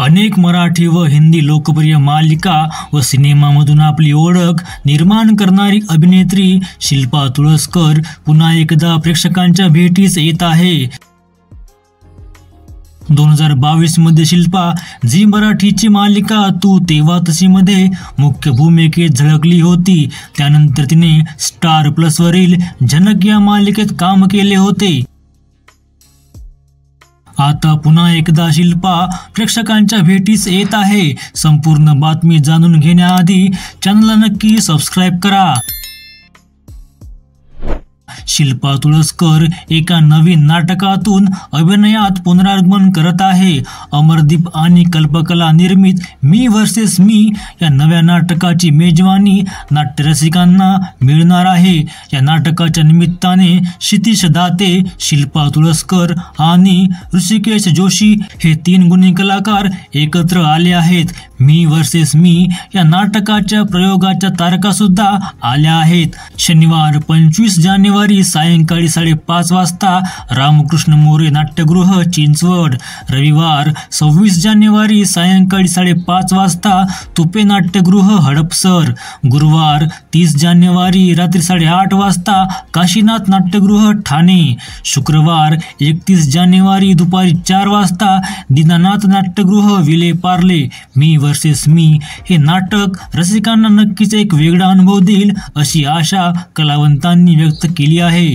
अनेक मराठी व हिंदी लोकप्रिय मालिका व सिनेमामधून आपली ओळख निर्माण करणारी अभिनेत्री शिल्पा तुळसकर पुन्हा एकदा प्रेक्षकांच्या भेटीस येत आहे। 2022 मध्ये शिल्पा झी मराठीची मालिका तू तेव्हा तशी मध्ये मुख्य भूमिकेत झळकली होती। त्यानंतर तिने स्टार प्लस वरील झनक या मालिकेत काम केले होते। आता पुन्हा एकदा शिल्पा प्रेक्षकांच्या भेटीस येत आहे। संपूर्ण बातमी जाणून घेण्याआधी चॅनलला नक्की सबस्क्राइब करा। शिल्पा तुळसकर एका नवीन नाटकातून अभिनयात पुनरागमन करत आहे। अमरदीप आणि कल्पकला निर्मित मी वर्सेस मी या नव्या नाटकाची मेजवानी नाट्यरसिकांना मिळणार आहे। या नाटकाच्या निमित्ताने क्षितिज दाते, शिल्पा तुळसकर आणि ऋषिकेश जोशी हे 3 गुणी कलाकार एकत्र आले आहेत। मी वर्सेस मी या नाटकाच्या प्रयोगाच्या तारखा सुद्धा आल्या आहेत। शनिवार 25 जानेवारी सायंकाळी 5:30 वाजता रामकृष्ण मोरे नाट्यगृह चिंचवड, रविवार 26 जानेवारी सायंकाळी 5:30 वाजता तुपे नाट्यगृह हडपसर, गुरुवार 30 जानेवारी रात्री 8:30 वाजता काशीनाथ नाट्यगृह ठाणे, शुक्रवार 31 जानेवारी दुपारी 4 वाजता दीनानाथ नाट्यगृह विले पार्ले। मी वर्सेस मी हे नाटक रसिकांना नक्कीच एक वेगळा अनुभव देईल अशी आशा कलावंतांनी व्यक्त केली आहे।